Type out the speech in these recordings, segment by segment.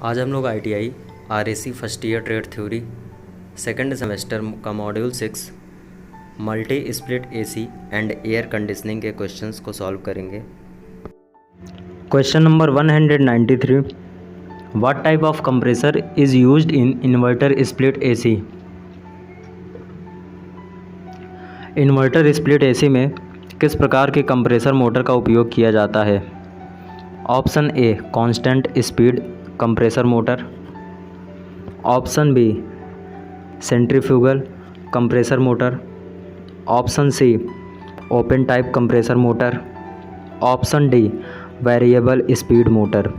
आज हम लोग ITI RAC first year trade theory second semester का module 6 multi split AC and air conditioning के क्वेश्चंस को सॉल्व करेंगे। Question number 193, what type of compressor is used in inverter split AC। Inverter split AC में किस प्रकार के compressor motor का उपयोग किया जाता है। Option A constant speed compressor motor, option B centrifugal compressor motor, option C open type compressor motor, option D variable speed motor.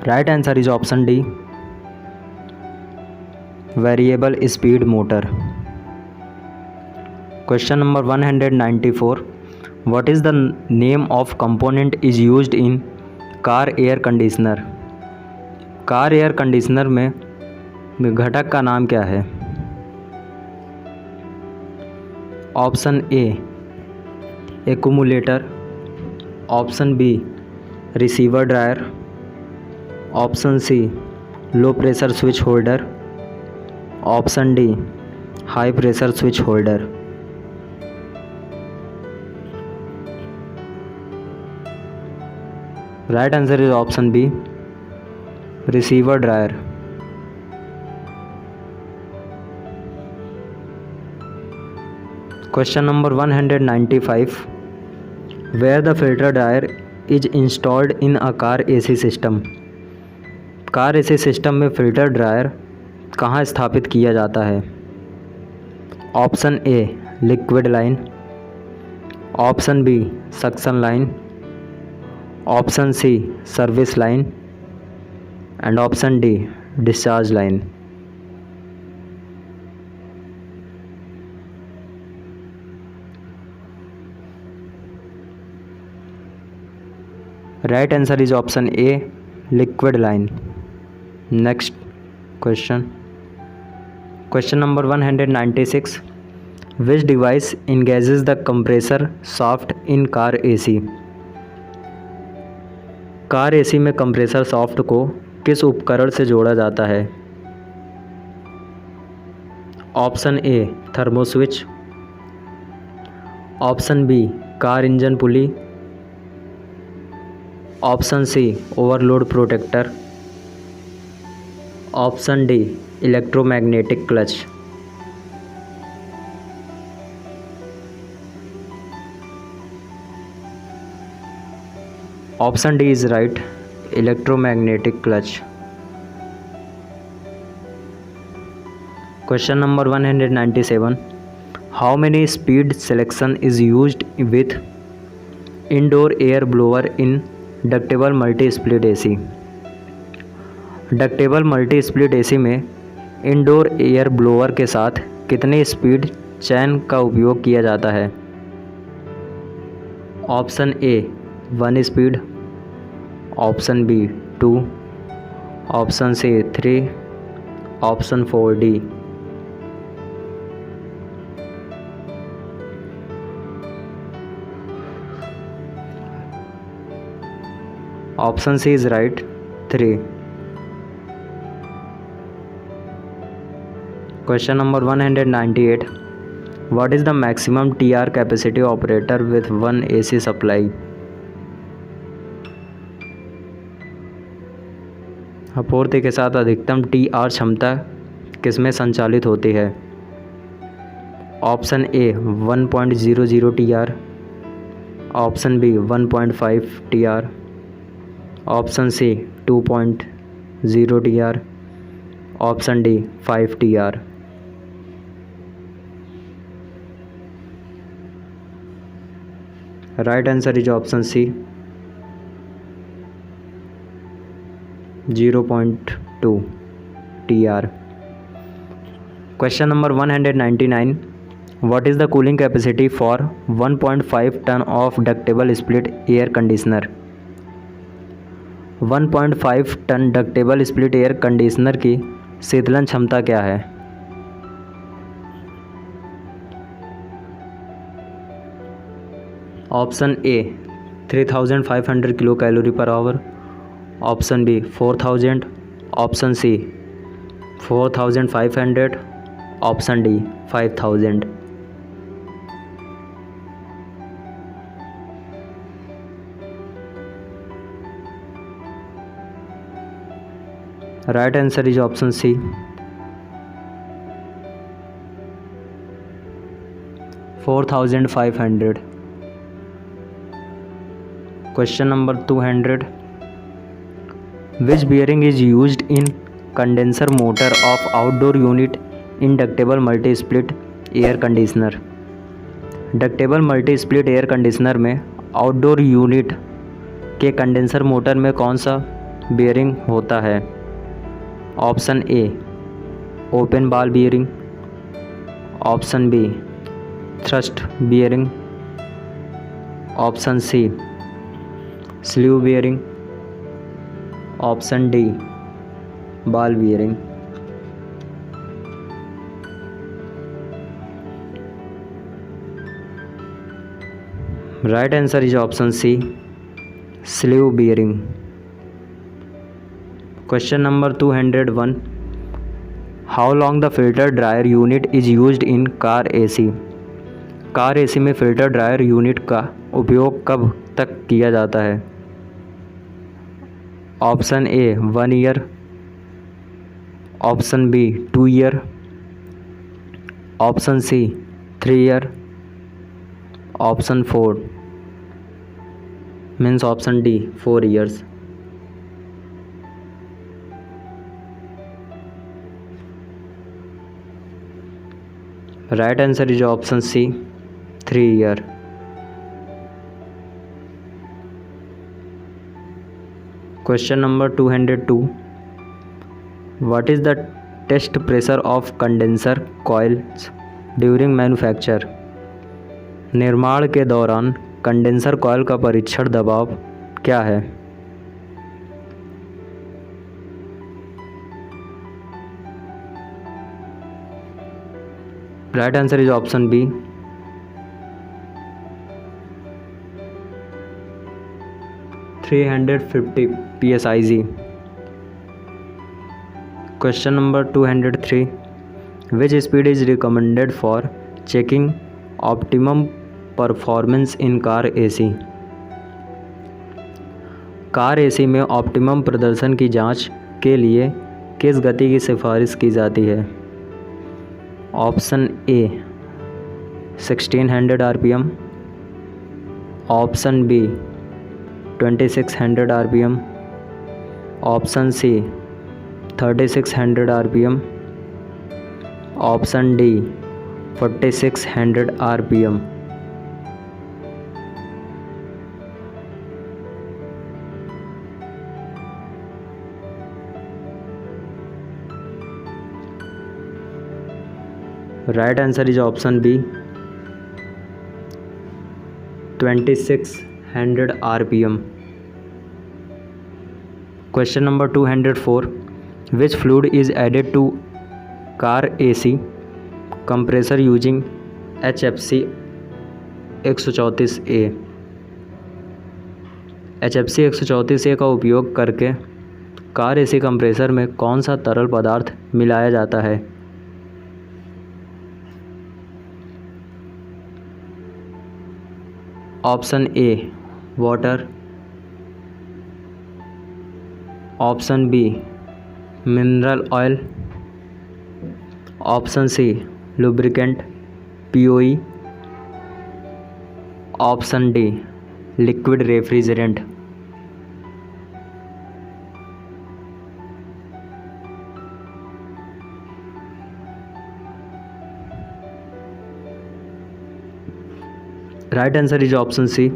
Right answer is option D variable speed motor. Question number 194, what is the name of component is used in car air conditioner। Car air conditioner में घटक का नाम क्या है। Option A accumulator, option B receiver dryer, option C low pressure switch holder, option D high pressure switch holder. Right answer is option B receiver dryer. Question number 195, where the filter dryer is installed in a car AC system. Car AC system में filter dryer कहाँ स्थापित किया जाता है। Option A liquid line, option B suction line, option C service line and option D discharge line. Right answer is option A liquid line. Next question, question number 196, which device engages the compressor shaft in car AC। Car AC में compressor shaft को किस उपकरण से जोड़ा जाता है। Option A thermo switch, option B car engine pulley, option C overload protector, option D electromagnetic clutch. Option D is right electromagnetic clutch. Question number 197, how many speed selection is used with indoor air blower in ductable multi split AC। Ductable multi split AC में indoor air blower के साथ कितने speed चैन का उपयोग किया जाता है। Option A 1 speed, option B 2, option C 3, option 4 D. Option C is right 3। Question number 198, what is the maximum TR capacity operator with 1 AC supply. आपूर्ति के साथ अधिकतम TR क्षमता किसमें संचालित होती है। Option A 1.00 TR, option B 1.5 TR, option C 2.0 TR, option D 5 TR। Right answer is option C 0.2 TR। Question number 199, what is the cooling capacity for 1.5 ton of ductable split air conditioner. 1.5 ton ductable split air conditioner की शीतलन क्षमता क्या है। Option A 3500 kilo calorie per hour, option B 4000, option C 4500, option D 5000। Right answer is option C 4500। Question number 200, which bearing is used in condenser motor of outdoor unit in ductable multi split air conditioner. Ductable multi split air conditioner में outdoor unit के condenser motor में कौन सा bearing होता है? Option A open ball bearing, option B thrust bearing, option C sleeve bearing, option D ball bearing. Right answer is option C sleeve bearing. Question number 201, how long the filter dryer unit is used in car AC. Car AC में filter dryer unit का उपयोग कब तक किया जाता है? Option A 1 year, option B 2 year, option C 3 year, option 4 means option D 4 years. Right answer is option C 3 year. Question number 202, what is the test pressure of condenser coils during manufacture. निर्माण के दौरान condenser coil का परीक्षण दबाव क्या है? Right answer is option B 350 psi. Question number 203, which speed is recommended for checking optimum performance in car AC? Car AC में optimum प्रदर्शन की जांच के लिए किस गति की सिफारिश की जाती है? Option A 1600 RPM, option B 2600 RPM, option C 3600 RPM, option D 4600 RPM। Right answer is option B 2600 RPM। Question number 204, which fluid is added to car AC compressor using HFC 134A? HFC 134A का उपयोग करके car AC compressor में कौन सा तरल पदार्थ मिलाया जाता है? Option A water, option B mineral oil, option C lubricant POE, option D liquid refrigerant. Right answer is option C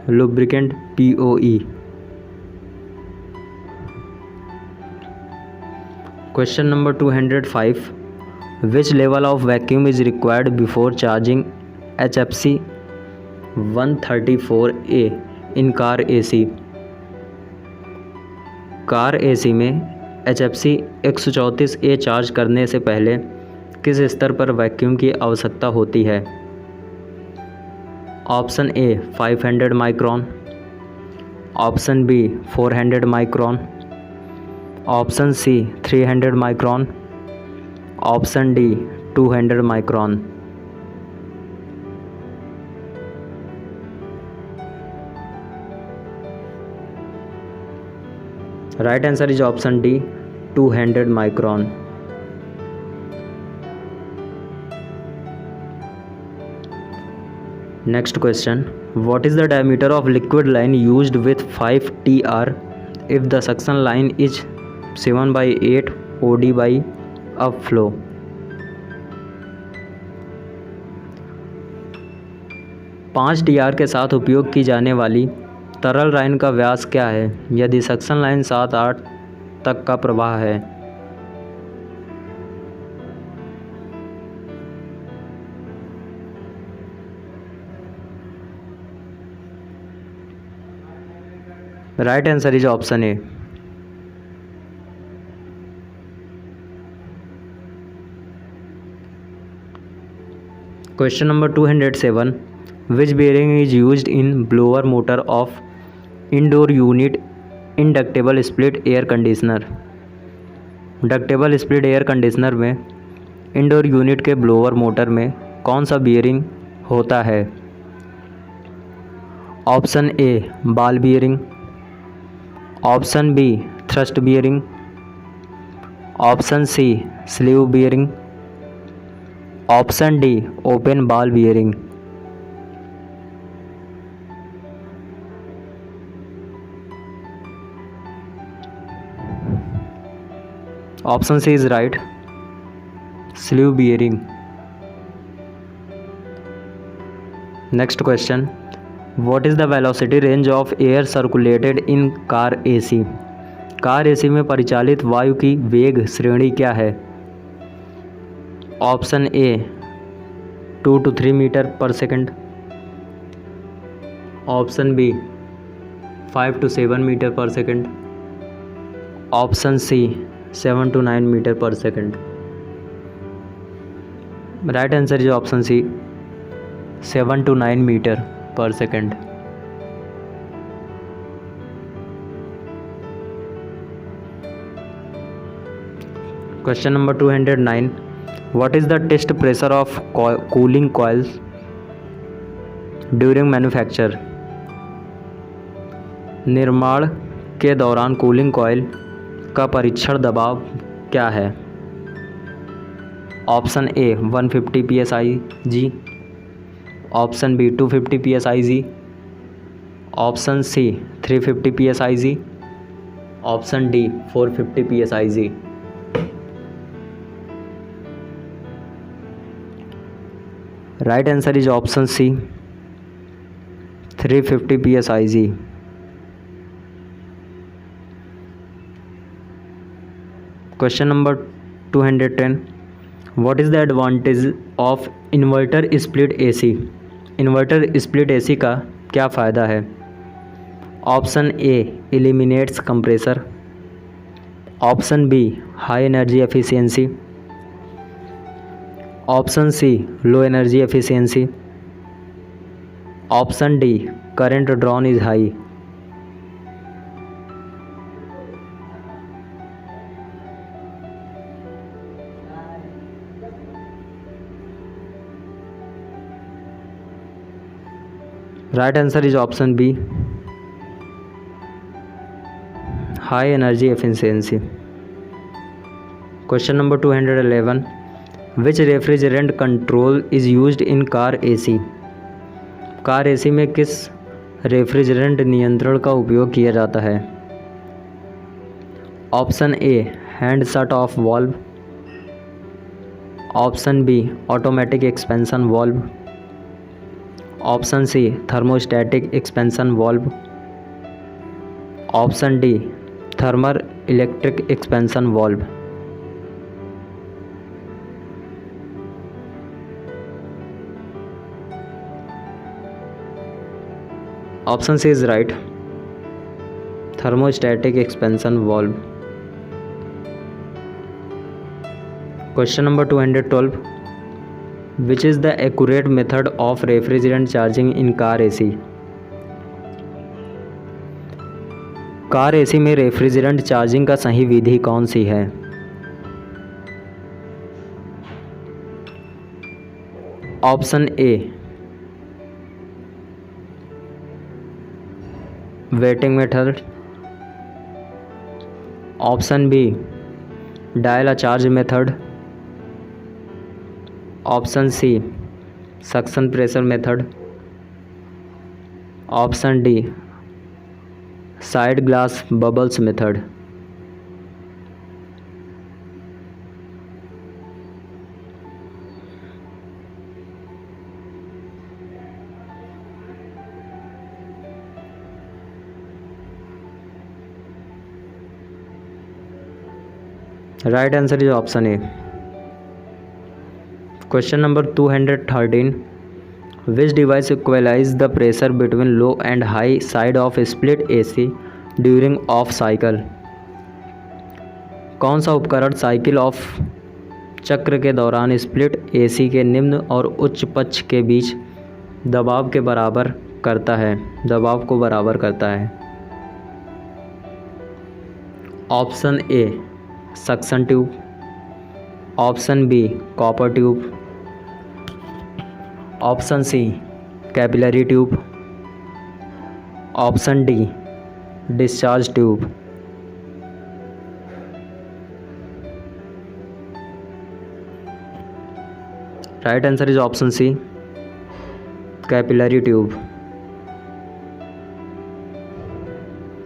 lubricant POE। Question number 205, which level of vacuum is required before charging HFC 134A in car AC? Car AC में HFC 134A charge करने से पहले किस स्तर पर vacuum की आवश्यकता होती है? Option A 500 micron, option B 400 micron, option C 300 micron, option D 200 micron. Right answer is option D 200 micron. Next question, what is the diameter of liquid line used with 5 TR if the suction line is 7/8 OD by upflow? पाँच TR के साथ उपयोग की जाने वाली तरल line का व्यास क्या है यदि सक्शन लाइन 7/8 तक का प्रवाह है? Right answer is option A. Question number 207, which bearing is used in blower motor of indoor unit in ductable split air conditioner? Ductable split air conditioner में इंडोर यूनिट के ब्लोअर मोटर में कौन सा bearing होता है? Option A ball bearing, option B thrust bearing, option C sleeve bearing, option D open ball bearing. Option C is right, sleeve bearing. Next question, What is the velocity range of air circulated in car AC? Car AC में परिचालित वायु की वेग श्रेणी क्या है? Option A 2 to 3 metre per second, option B 5 to 7 metre per second, option C 7 to 9 metre per second. Right answer is option C 7 to 9 metre per second. Question number 209, what is the test pressure of cooling coils during manufacture? निर्माण के दौरान cooling coil का परीक्षण दबाव क्या है? Option A 150 psi/g, option B 250 psi/g, option C 350 psi/g, option D 450 psi/g। Right answer is option C 350 psi/g। Question number 210, what is the advantage of inverter split AC? Inverter split AC का क्या फ़ायदा है? Option A eliminates compressor, option B high energy efficiency, option C low energy efficiency, option D current drawn is high. Right answer is option B high energy efficiency. Question number 211, which refrigerant control is used in car AC? Car AC में किस refrigerant नियंत्रण का उपयोग किया जाता है? Option A hand shut off valve, option B automatic expansion valve, option C thermostatic expansion valve, option D thermal electric expansion valve. Option C is right, thermostatic expansion valve. Question number 212, which is the accurate method of refrigerant charging in car AC? Car AC में refrigerant charging का सही विधि कौन सी है? Option A weighting method, option B dial a charge method, option C suction pressure method, option D sight glass bubbles method. Right answer is option A. Question number 213, which device equalize the pressure between low and high side of split AC during off cycle? कौन सा उपकरण cycle of चक्र के दौरान split AC के निम्न और उच्च पक्ष के बीच दबाव को बराबर करता है? Option A suction tube, option B copper tube, option C capillary tube, option D discharge tube. Right answer is option C capillary tube.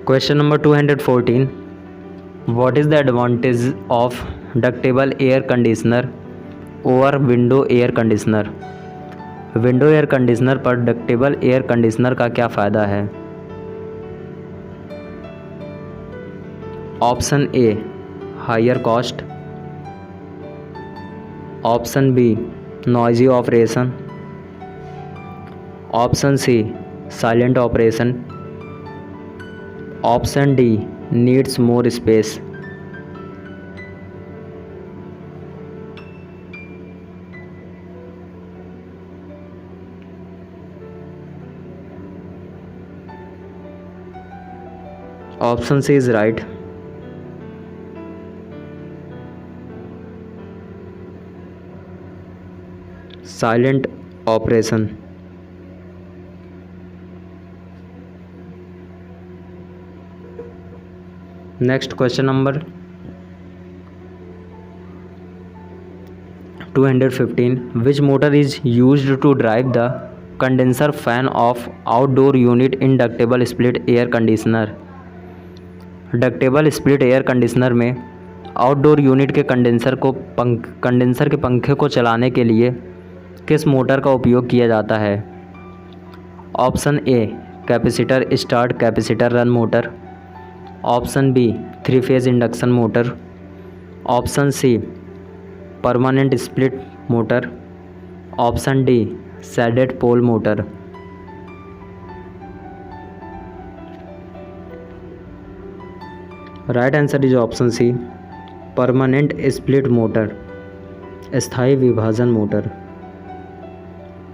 Question number 214, what is the advantage of ductable air conditioner over window air conditioner? Window air conditioner पर ductable air conditioner का क्या फ़ायदा है? Option A higher cost, option B noisy operation, option C silent operation, option D needs more space. Option C is right. Silent operation. Next question number 215, which motor is used to drive the condenser fan of outdoor unit in ductable split air conditioner? Ductable split air conditioner में outdoor unit के condenser के पंखे को चलाने के लिए किस motor का उपयोग किया जाता है? Option A capacitor start capacitor run motor, option B 3 phase induction motor, option C permanent split motor, option D shaded pole motor. Right answer is option C permanent split motor, स्थायी विभाजन motor.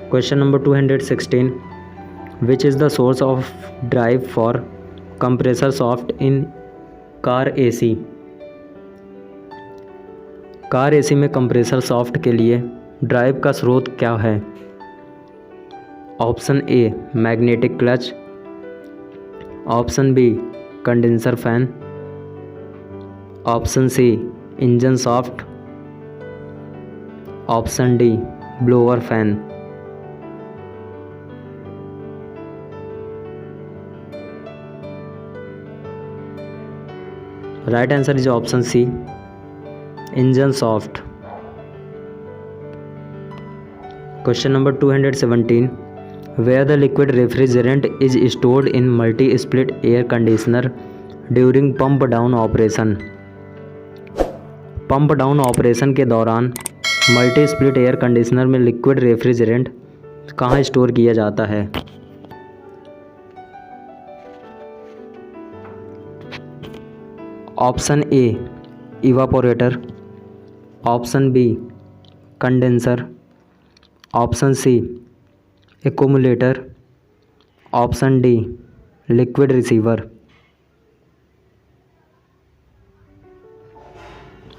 Question number 216, which is the source of drive for compressor shaft in car AC? Car AC में compressor shaft के लिए drive का स्रोत क्या है? Option A magnetic clutch, option B condenser fan, option C engine shaft, option D blower fan. Right answer is option C engine shaft. Question number 217, where the liquid refrigerant is stored in multi split air conditioner during pump down operation? Pump down operation के दौरान multi split air conditioner में liquid refrigerant कहाँ store किया जाता है? Option A evaporator, option B condenser, option C accumulator, option D liquid receiver.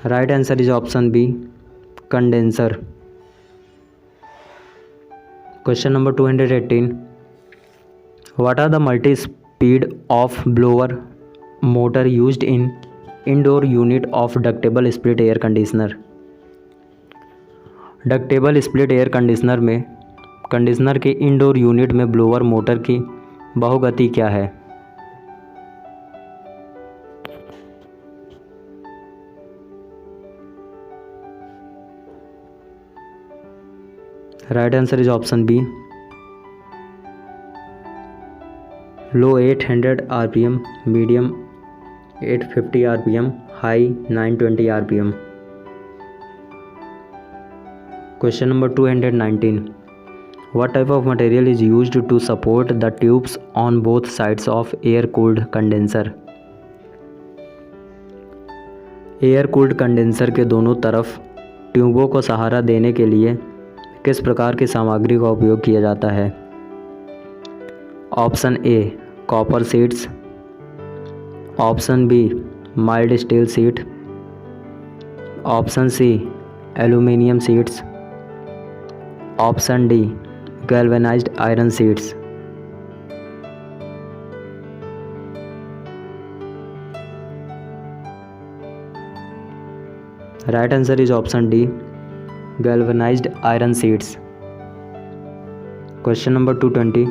Right answer is option B condenser. Question number 218, what are the multi speed of blower motor used in indoor unit of ductable split air conditioner. Ductable split air conditioner में conditioner के indoor unit में blower motor की बहुगति क्या है? Right answer is option B low 800 RPM, medium 850 RPM, high 920 RPM। Question number 219, what type of material is used to support the tubes on both sides of air cooled condenser? Air cooled condenser के दोनों तरफ ट्यूबों को सहारा देने के लिए किस प्रकार की सामग्री का उपयोग किया जाता है? Option A copper sheets, option B mild steel sheet, option C aluminium sheets, option D galvanized iron sheets. Right answer is option D galvanized iron sheets। Question number 220,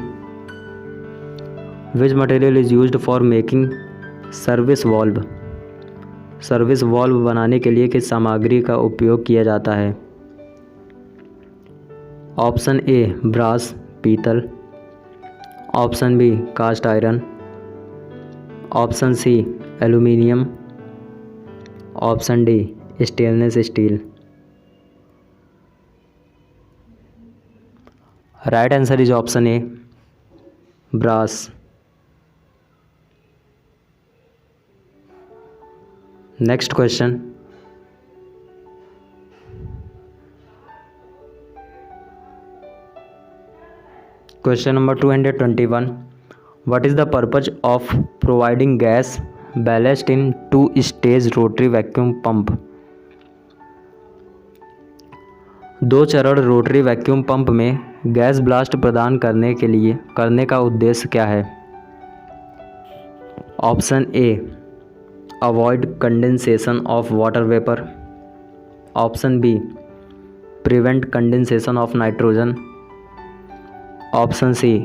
which material is used for making service valve? Service valve बनाने के लिए किस सामग्री का उपयोग किया जाता है? ऑप्शन ए ब्रास पीतल, option B cast iron, option C aluminium, option D stainless steel. Right answer is option A brass. Next question, question number 221, what is the purpose of providing gas ballast in 2 stage rotary vacuum pump? 2 चरण rotary vacuum pump में gas blast प्रदान करने का उद्देश्य क्या है? Option A avoid condensation of water vapour, option B prevent condensation of nitrogen, option C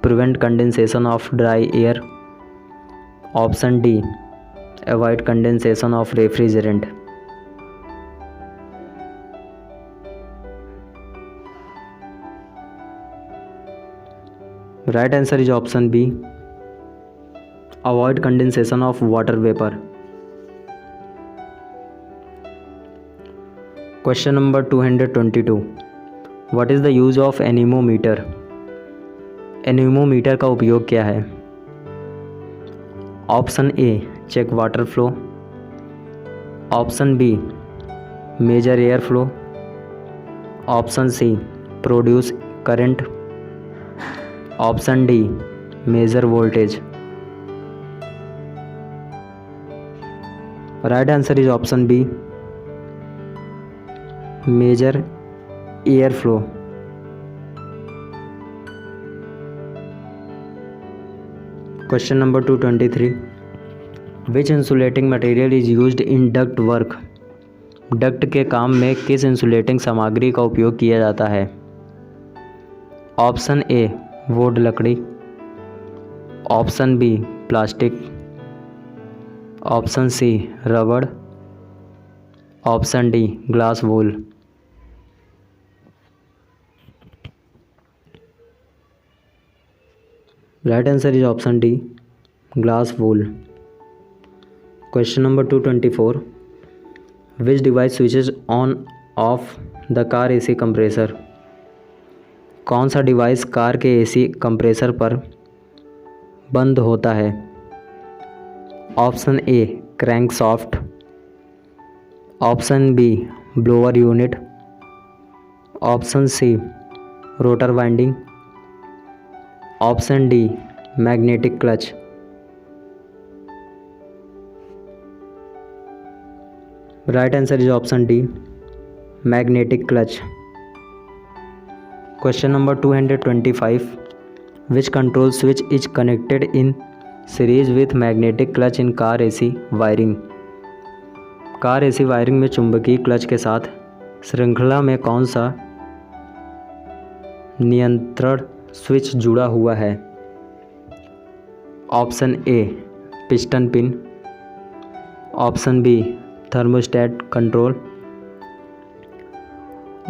prevent condensation of dry air, option D avoid condensation of refrigerant. Right answer is option B avoid condensation of water vapour. Question number 222, what is the use of anemometer? Anemometer का उपयोग क्या है? Option A check water flow, option B measure air flow, option C produce current, option D measure voltage. Right answer is option B measure air flow. Question number 223, which insulating material is used in duct work? Duct के काम में किस insulating सामग्री का उपयोग किया जाता है? ऑप्शन ए वुड लकड़ी, option B plastic, option C रबड़, option D glass wool. Right answer is option D glass wool. Question number 224, which device switches on off the car AC compressor? कौन सा डिवाइस कार के AC compressor पर बंद होता है? Option A crankshaft, option B blower unit, option C rotor winding, option D magnetic clutch. Right answer is option D magnetic clutch. Question number 225, which control switch is connected in series with magnetic clutch in car AC wiring. Car AC wiring में चुंबकीय clutch के साथ श्रृंखला में कौन सा नियंत्रण switch जुड़ा हुआ है? Option A piston pin, option B thermostat control,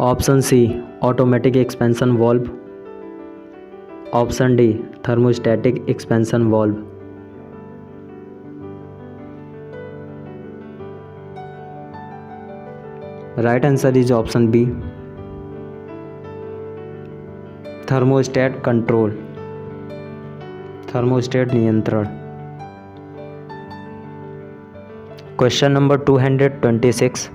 option C automatic expansion valve, option D thermostatic expansion valve. Right answer is option B thermostat control, thermostat नियंत्रण। Question number 226,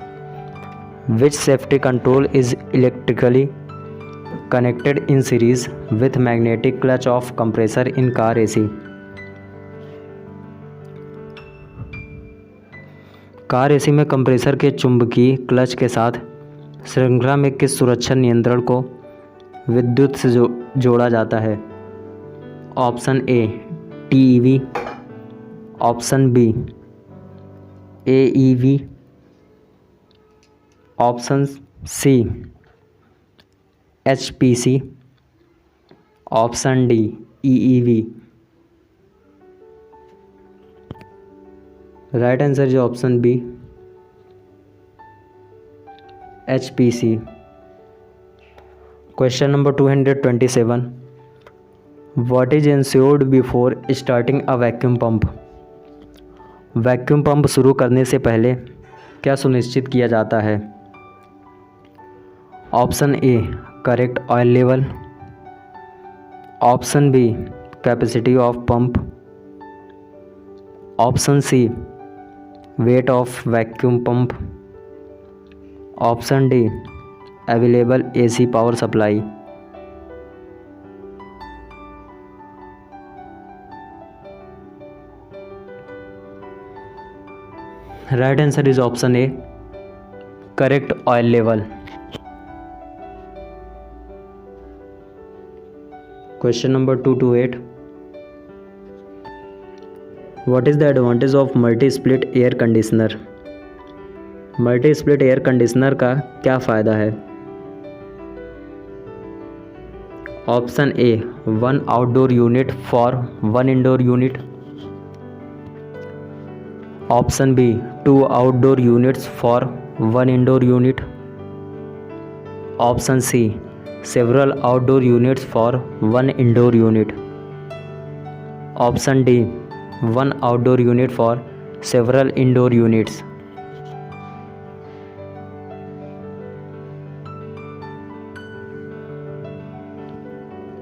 which safety control is electrically connected in series with magnetic clutch of compressor in car AC. Car AC में compressor के चुंबकीय clutch के साथ श्रृंखला में किस सुरक्षा नियंत्रण को विद्युत से जोड़ा जाता है? Option A TEV, option B AEV, option C HPC, option D EEV. Right answer is option B HPC. Question number 227, what is ensured before starting a vacuum pump. Vacuum pump शुरू करने से पहले क्या सुनिश्चित किया जाता है? Option A correct oil level, option B capacity of pump, option C weight of vacuum pump, option D available AC power supply. Right answer is option A correct oil level. Question number 228, what is the advantage of multi split air conditioner. Multi split air conditioner का क्या फ़ायदा है? Option A 1 outdoor unit for 1 indoor unit, option B 2 outdoor units for 1 indoor unit, option C several outdoor units for 1 indoor unit, option D 1 outdoor unit for several indoor units।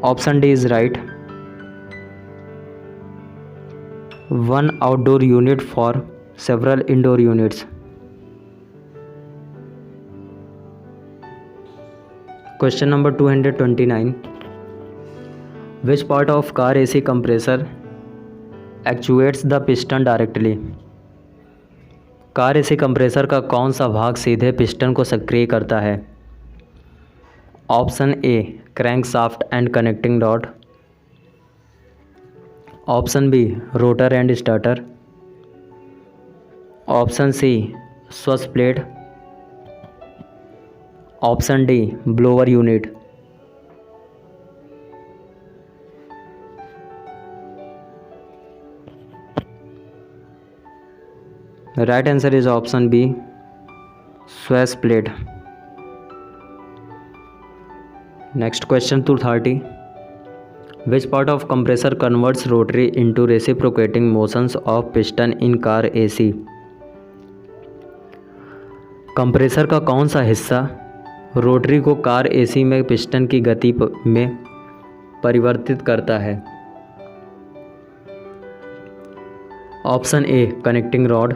Option D is right, 1 outdoor unit for several indoor units। Question number 229, which part of car AC compressor actuates the piston directly। Car AC compressor का कौन सा भाग सीधे piston को सक्रिय करता है? Option A crank shaft and connecting rod, option B rotor and starter, option C swash plate, option D blower unit. Right answer is option B swash plate. Next question 230, which part of compressor converts rotary into reciprocating motions of piston in car AC. Compressor का कौन सा हिस्सा rotary को car AC में piston की गति में परिवर्तित करता है? Option A connecting rod,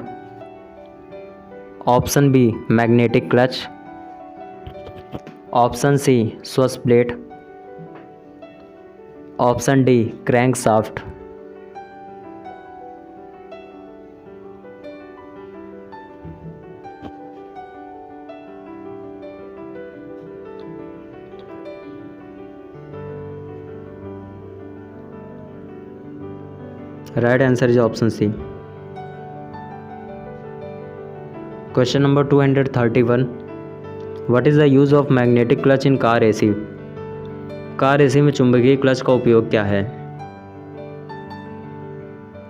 option B magnetic clutch, option C swash plate, option D crank shaft. Right answer is option C. Question number 231, what is the use of magnetic clutch in car AC? Car AC में चुंबकीय clutch का उपयोग क्या है?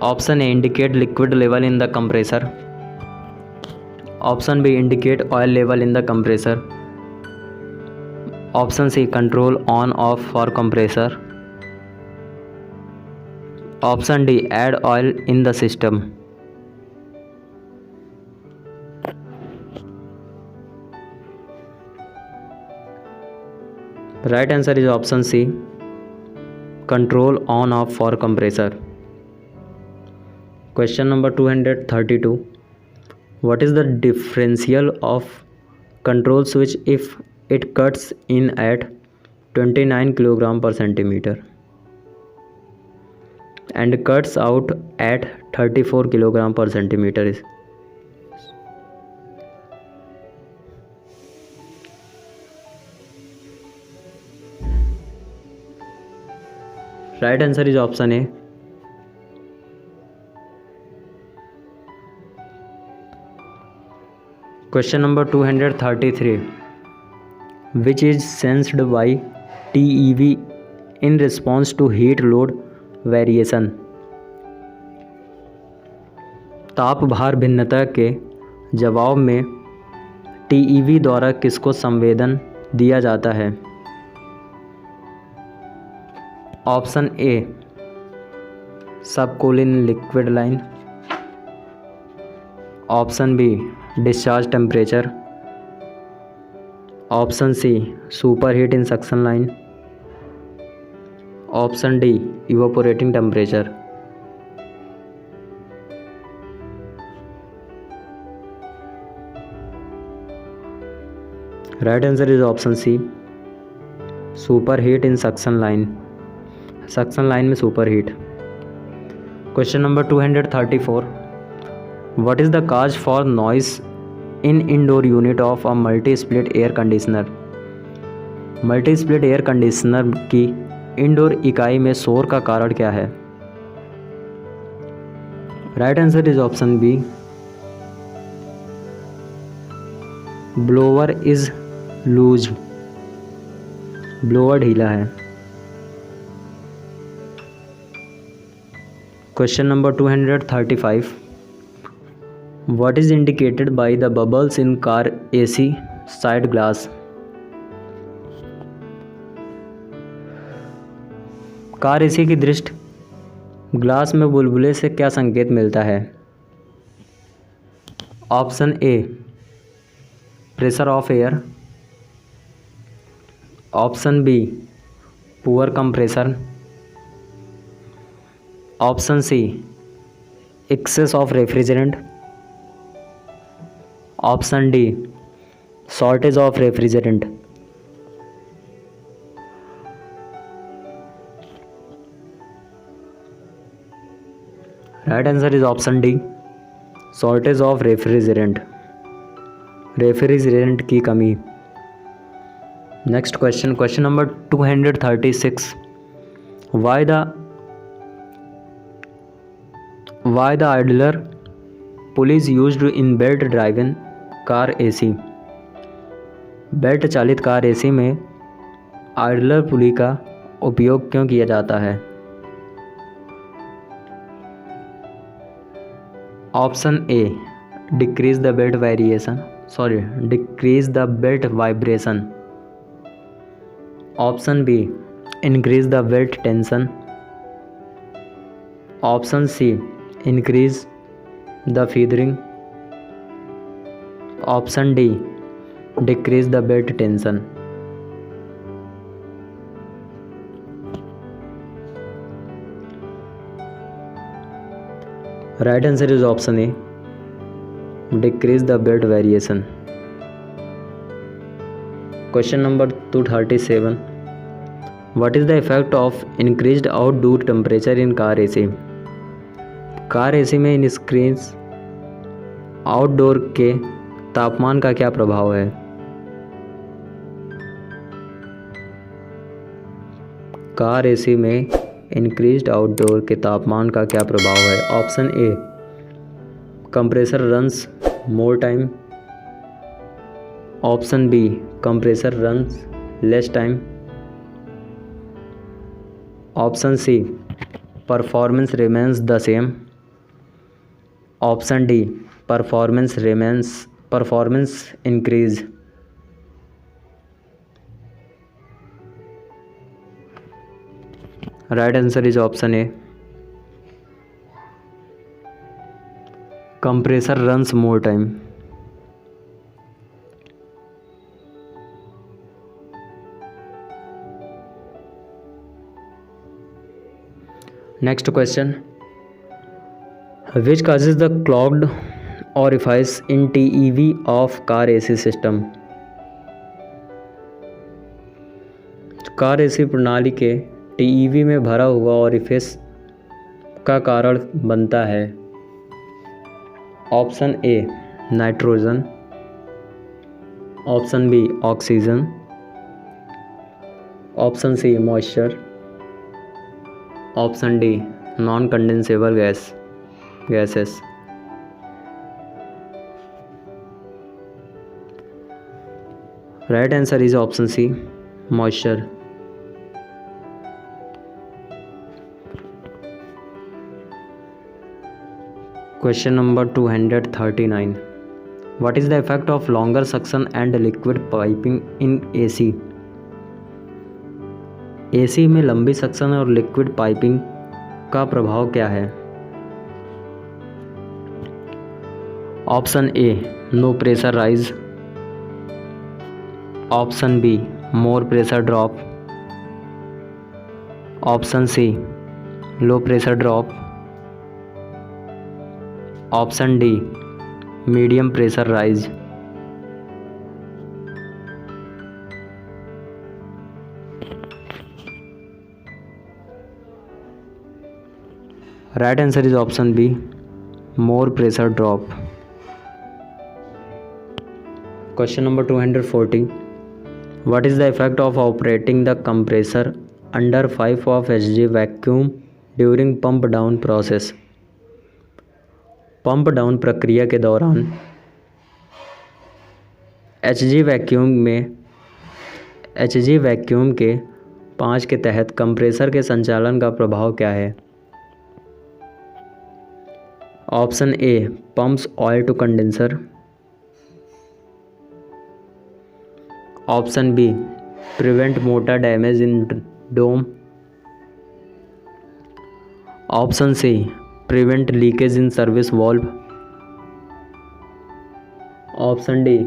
Option A indicate liquid level in the compressor. Option B indicate oil level in the compressor. Option C control on off for compressor. Option D add oil in the system. Right answer is option C control on off for compressor. Question number 232, what is the differential of control switch if it cuts in at 29 kilogram per centimetre and cuts out at 34 kilogram per centimeter is? Right answer is option A. Question number 233, which is sensed by TEV in response to heat load variation? ताप भार भिन्नता के जवाब में टीईवी द्वारा किसको संवेदन दिया जाता है? Option A subcooling liquid line. Option B discharge temperature. Option C super heat in suction line. Option D evaporating temperature. Right answer is option C super heat in suction line. Suction line में super heat. Question number 234, what is the cause for noise in indoor unit of a multi split air conditioner? Multi split air conditioner की indoor इकाई में शोर का कारण क्या है? Right answer is option B blower is loose. Blower ढीला है। Question number 235, what is indicated by the bubbles in car AC sight glass? Car AC की दृष्टि ग्लास में बुलबुले से क्या संकेत मिलता है? Option A pressure of air. Option B poor compression. Option C excess of refrigerant. Option D shortage of refrigerant. Right answer is option D shortage of refrigerant. Refrigerant की कमी। Next question, question number 236, why the idler pulley is used in belt driven car AC? Belt चालित car AC में idler pulley का उपयोग क्यों किया जाता है? Option A decrease the belt vibration. Option B increase the belt tension. Option C increase the feathering. Option D decrease the belt tension. Right answer is option A decrease the belt variation. Question number 237, what is the effect of increased outdoor temperature in car AC? Car AC में increase outdoor के तापमान का क्या प्रभाव है? Car AC में increased outdoor के तापमान का क्या प्रभाव है? Option A, compressor runs more time. Option B, compressor runs less time. Option C, performance remains the same. Option D, performance increase. Right answer is option A, compressor runs more time. Next question, which causes the clogged orifice in TEV of car AC system? Car AC प्रणाली के TEV में भरा हुआ orifice का कारण बनता है? Option A, nitrogen. Option B, oxygen. Option C, moisture. Option D, non condensable gases. Right answer is option C, moisture. Question number 239, what is the effect of longer suction and liquid piping in AC? AC में लंबी suction और liquid piping का प्रभाव क्या है? Option A, no pressure rise. Option B, more pressure drop. Option C, low pressure drop. Option D, medium pressure rise. Right answer is option B, more pressure drop. Question number 240, what is the effect of operating the compressor under 5 of Hg vacuum during pump down process? Pump down प्रक्रिया के दौरान Hg vacuum के 5 के तहत compressor के संचालन का प्रभाव क्या है? Option A, pumps oil to condenser. Option B, prevent motor damage in dome. Option C, prevent leakage in service valve. Option D,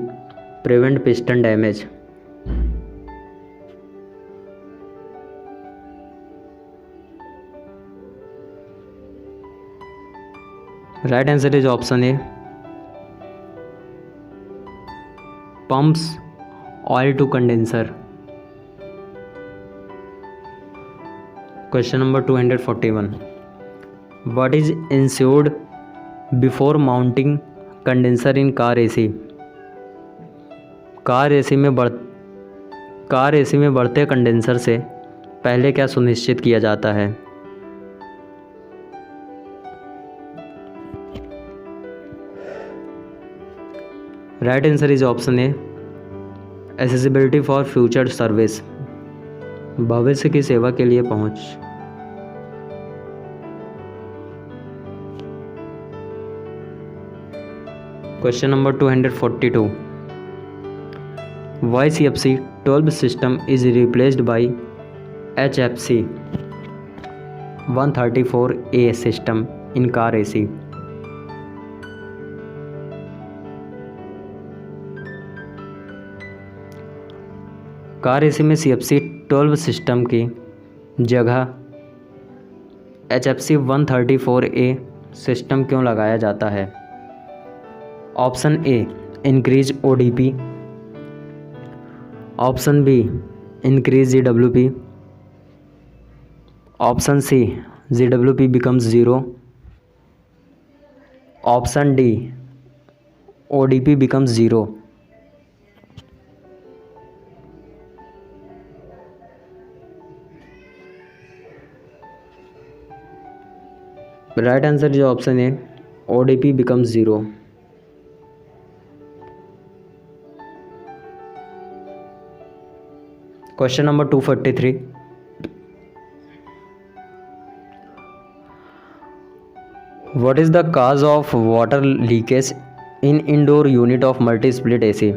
prevent piston damage. Right answer is option A, pumps oil to condenser. Question number 241, what is ensured before mounting condenser in car AC? Car AC में बढ़ते condenser से पहले क्या सुनिश्चित किया जाता है? Right answer is option A, accessibility for future service, भविष्य की सेवा के लिए पहुंच। Question number 242, why CFC 12 system is replaced by HFC 134A system in car AC? Car AC में CFC 12 सिस्टम की जगह HFC 134A सिस्टम क्यों लगाया जाता है? Option A, increase ODP। Option B, increase GWP। Option C GWP becomes 0. Option D ODP becomes 0. Right answer जो option है ODP becomes 0. Question number 243. What is the cause of water leakage in indoor unit of multi-split AC?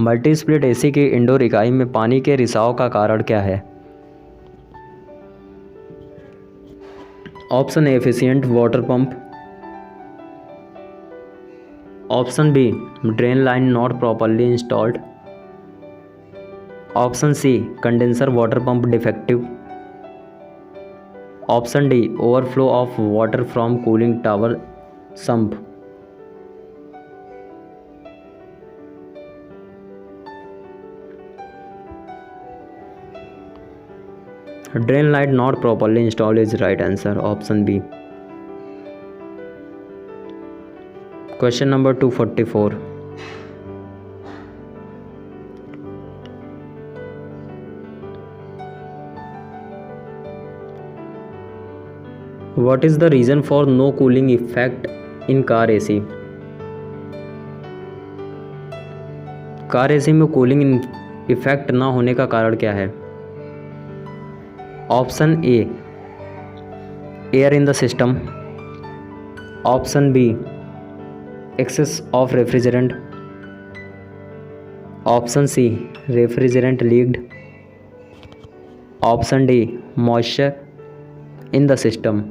Multi split AC की indoor इकाई में पानी के रिसाव का कारण क्या है? Option A efficient water pump. Option B drain line not properly installed. Option C condenser water pump defective. Option D overflow of water from cooling tower sump. Drain light not properly installed is right answer, option B. Question number 244. What is the reason for no cooling effect in car AC? Car AC में cooling effect ना होने का कारण क्या है? Option A air in the system. Option B excess of refrigerant. Option C refrigerant leaked. Option D moisture in the system.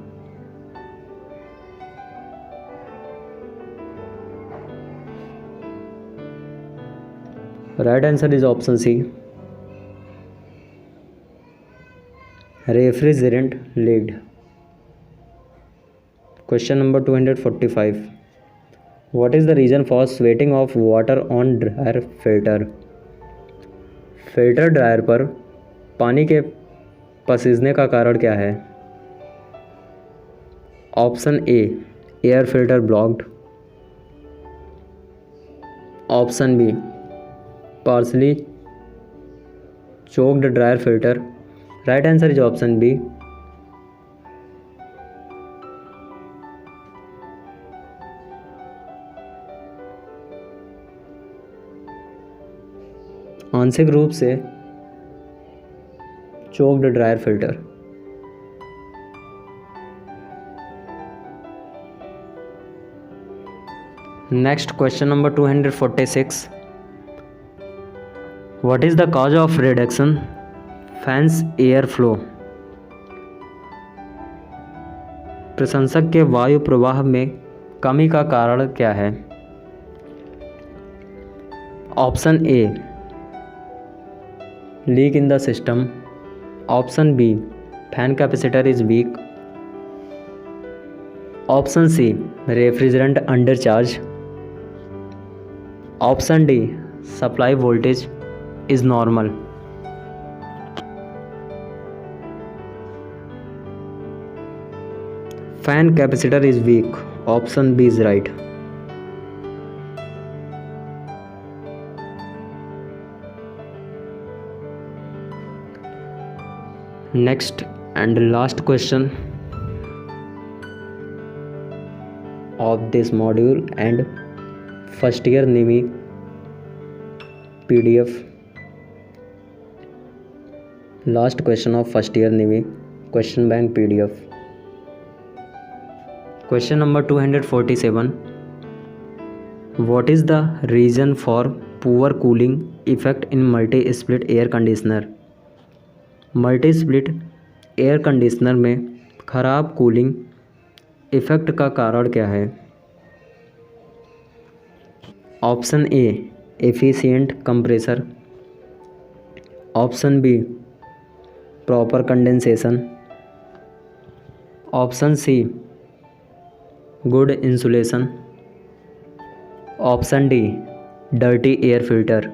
Right answer is option C refrigerant leaked. Question number 245. What is the reason for sweating of water on dryer filter? Filter dryer पर पानी के पसीजने का कारण क्या है? Option A air filter blocked. Option B partially choked dryer filter. Right answer is option B आंशिक रूप से choked dryer filter. Next question number 246. What is the cause of reduction fans air flow? प्रशंसक के वायु प्रवाह में कमी का कारण क्या है? Option A leak in the system. Option B fan capacitor is weak. Option C refrigerant under charge. Option D supply voltage is normal. Fan capacitor is weak. Option B is right. Next and last question of this module and first year NIMI PDF. Last question of first year NIMI question bank PDF. Question number 247. What is the reason for poor cooling effect in multi-split air conditioner? Multi split air conditioner में खराब cooling effect का कारण क्या है? Option A efficient compressor. Option B proper condensation. Option C good insulation. Option D dirty air filter.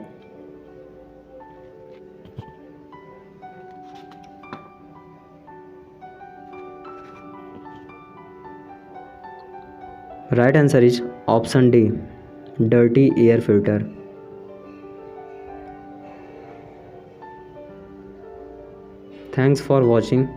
Right answer is option D, dirty air filter. Thanks for watching.